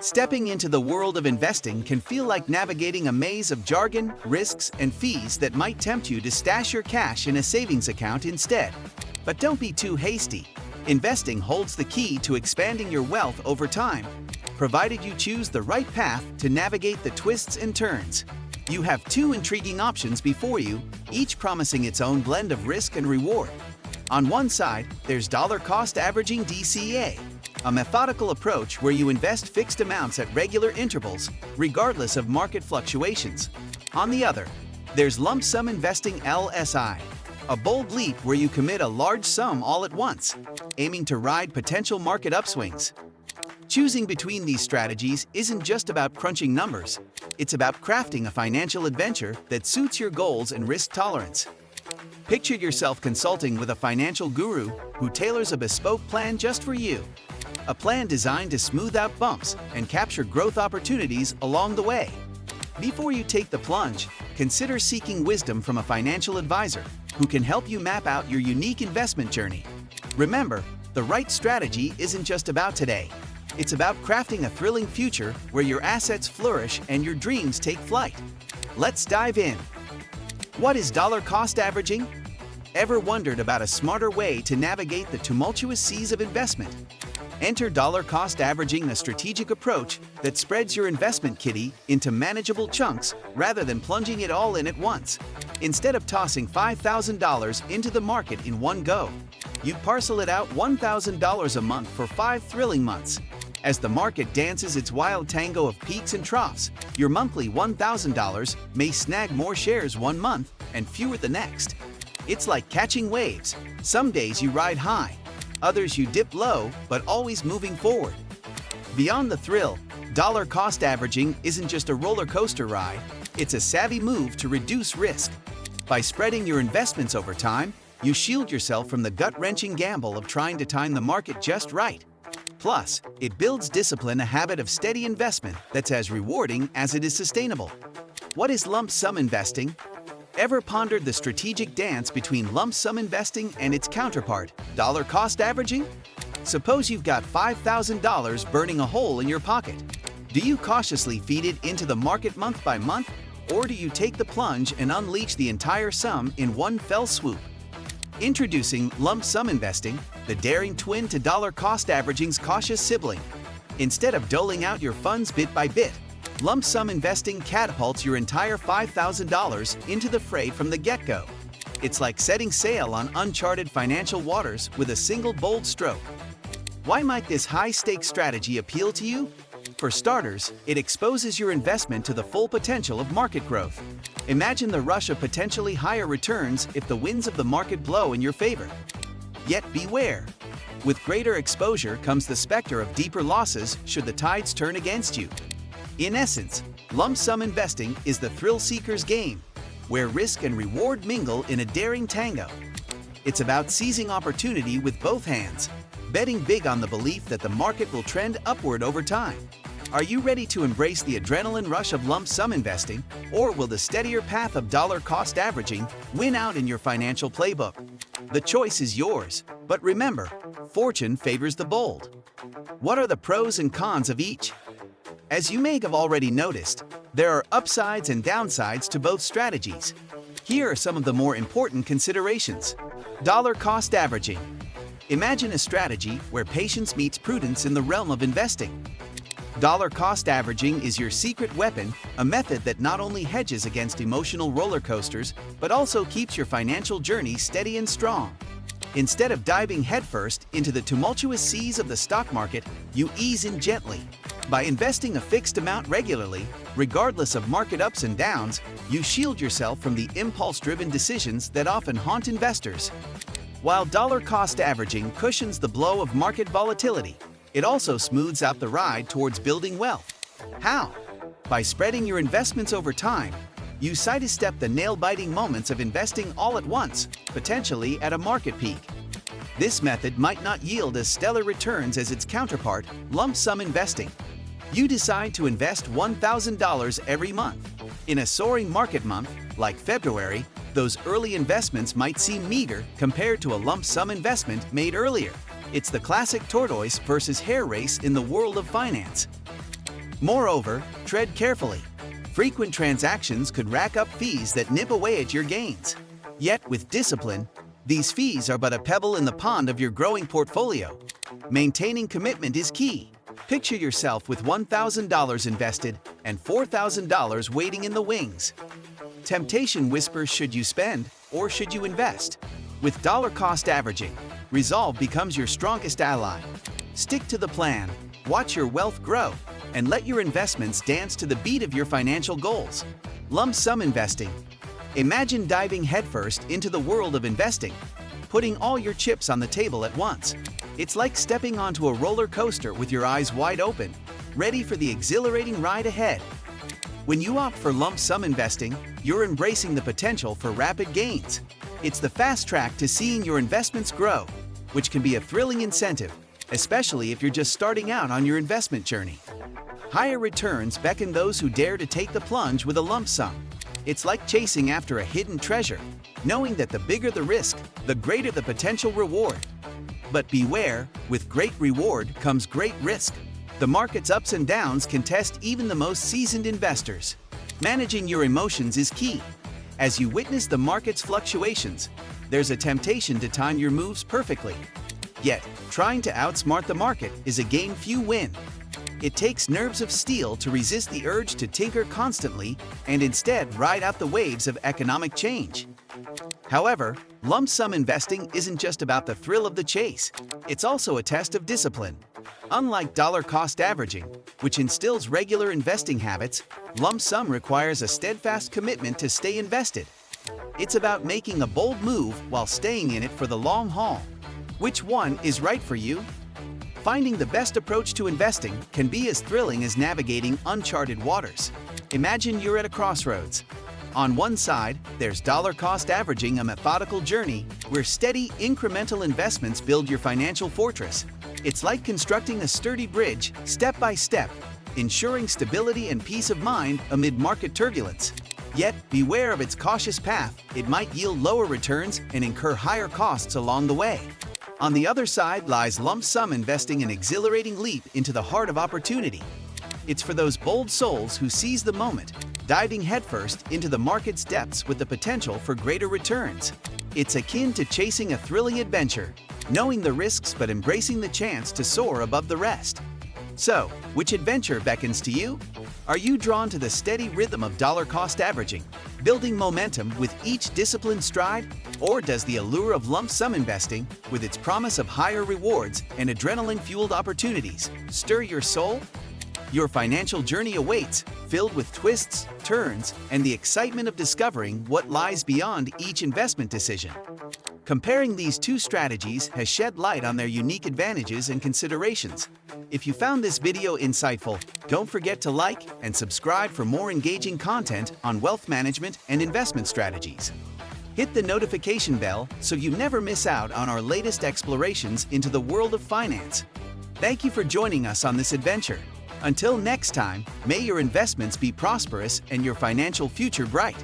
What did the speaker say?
Stepping into the world of investing can feel like navigating a maze of jargon, risks, and fees that might tempt you to stash your cash in a savings account instead. But don't be too hasty. Investing holds the key to expanding your wealth over time, provided you choose the right path to navigate the twists and turns. You have two intriguing options before you, each promising its own blend of risk and reward. On one side, there's dollar-cost averaging DCA, a methodical approach where you invest fixed amounts at regular intervals, regardless of market fluctuations. On the other, there's lump sum investing LSI, a bold leap where you commit a large sum all at once, aiming to ride potential market upswings. Choosing between these strategies isn't just about crunching numbers, it's about crafting a financial adventure that suits your goals and risk tolerance. Picture yourself consulting with a financial guru who tailors a bespoke plan just for you. A plan designed to smooth out bumps and capture growth opportunities along the way. Before you take the plunge, consider seeking wisdom from a financial advisor who can help you map out your unique investment journey. Remember, the right strategy isn't just about today. It's about crafting a thrilling future where your assets flourish and your dreams take flight. Let's dive in. What is dollar-cost averaging? Ever wondered about a smarter way to navigate the tumultuous seas of investment? Enter dollar-cost averaging, a strategic approach that spreads your investment kitty into manageable chunks rather than plunging it all in at once. Instead of tossing $5,000 into the market in one go, you parcel it out $1,000 a month for 5 thrilling months. As the market dances its wild tango of peaks and troughs, your monthly $1,000 may snag more shares one month and fewer the next. It's like catching waves. Some days you ride high, others you dip low, but always moving forward. Beyond the thrill, dollar-cost averaging isn't just a roller coaster ride, it's a savvy move to reduce risk. By spreading your investments over time, you shield yourself from the gut-wrenching gamble of trying to time the market just right. Plus, it builds discipline, a habit of steady investment that's as rewarding as it is sustainable. What is lump sum investing? Ever pondered the strategic dance between lump sum investing and its counterpart, dollar-cost averaging? Suppose you've got $5,000 burning a hole in your pocket. Do you cautiously feed it into the market month by month, or do you take the plunge and unleash the entire sum in one fell swoop? Introducing lump sum investing, the daring twin to dollar-cost averaging's cautious sibling. Instead of doling out your funds bit by bit, lump sum investing catapults your entire $5,000 into the fray from the get-go. It's like setting sail on uncharted financial waters with a single bold stroke. Why might this high-stakes strategy appeal to you? For starters, it exposes your investment to the full potential of market growth. Imagine the rush of potentially higher returns if the winds of the market blow in your favor. Yet beware. With greater exposure comes the specter of deeper losses should the tides turn against you. In essence, lump sum investing is the thrill-seeker's game, where risk and reward mingle in a daring tango. It's about seizing opportunity with both hands, betting big on the belief that the market will trend upward over time. Are you ready to embrace the adrenaline rush of lump sum investing, or will the steadier path of dollar-cost averaging win out in your financial playbook? The choice is yours, but remember, fortune favors the bold. What are the pros and cons of each? As you may have already noticed, there are upsides and downsides to both strategies. Here are some of the more important considerations. Dollar-cost averaging. Imagine a strategy where patience meets prudence in the realm of investing. Dollar-cost averaging is your secret weapon, a method that not only hedges against emotional roller coasters, but also keeps your financial journey steady and strong. Instead of diving headfirst into the tumultuous seas of the stock market, you ease in gently. By investing a fixed amount regularly, regardless of market ups and downs, you shield yourself from the impulse-driven decisions that often haunt investors. While dollar-cost averaging cushions the blow of market volatility, it also smooths out the ride towards building wealth. How? By spreading your investments over time, you sidestep the nail-biting moments of investing all at once, potentially at a market peak. This method might not yield as stellar returns as its counterpart, lump sum investing. You decide to invest $1,000 every month. In a soaring market month, like February, those early investments might seem meager compared to a lump sum investment made earlier. It's the classic tortoise versus hare race in the world of finance. Moreover, tread carefully. Frequent transactions could rack up fees that nip away at your gains. Yet, with discipline, these fees are but a pebble in the pond of your growing portfolio. Maintaining commitment is key. Picture yourself with $1,000 invested and $4,000 waiting in the wings. Temptation whispers, should you spend or should you invest? With dollar cost averaging, resolve becomes your strongest ally. Stick to the plan, watch your wealth grow, and let your investments dance to the beat of your financial goals. Lump sum investing. Imagine diving headfirst into the world of investing, putting all your chips on the table at once. It's like stepping onto a roller coaster with your eyes wide open, ready for the exhilarating ride ahead. When you opt for lump sum investing, you're embracing the potential for rapid gains. It's the fast track to seeing your investments grow, which can be a thrilling incentive, especially if you're just starting out on your investment journey. Higher returns beckon those who dare to take the plunge with a lump sum. It's like chasing after a hidden treasure, knowing that the bigger the risk, the greater the potential reward. But beware, with great reward comes great risk. The market's ups and downs can test even the most seasoned investors. Managing your emotions is key. As you witness the market's fluctuations, there's a temptation to time your moves perfectly. Yet, trying to outsmart the market is a game few win. It takes nerves of steel to resist the urge to tinker constantly and instead ride out the waves of economic change. However, lump sum investing isn't just about the thrill of the chase. It's also a test of discipline. Unlike dollar cost averaging, which instills regular investing habits, lump sum requires a steadfast commitment to stay invested. It's about making a bold move while staying in it for the long haul. Which one is right for you? Finding the best approach to investing can be as thrilling as navigating uncharted waters. Imagine you're at a crossroads. On one side, there's dollar cost averaging, a methodical journey where steady, incremental investments build your financial fortress. It's like constructing a sturdy bridge, step by step, ensuring stability and peace of mind amid market turbulence. Yet, beware of its cautious path. It might yield lower returns and incur higher costs along the way. On the other side lies lump sum investing, an exhilarating leap into the heart of opportunity. It's for those bold souls who seize the moment, diving headfirst into the market's depths with the potential for greater returns. It's akin to chasing a thrilling adventure, knowing the risks but embracing the chance to soar above the rest. So, which adventure beckons to you? Are you drawn to the steady rhythm of dollar cost averaging, building momentum with each disciplined stride? Or does the allure of lump sum investing, with its promise of higher rewards and adrenaline-fueled opportunities, stir your soul? Your financial journey awaits, filled with twists, turns, and the excitement of discovering what lies beyond each investment decision. Comparing these two strategies has shed light on their unique advantages and considerations. If you found this video insightful, don't forget to like and subscribe for more engaging content on wealth management and investment strategies. Hit the notification bell so you never miss out on our latest explorations into the world of finance. Thank you for joining us on this adventure. Until next time, may your investments be prosperous and your financial future bright.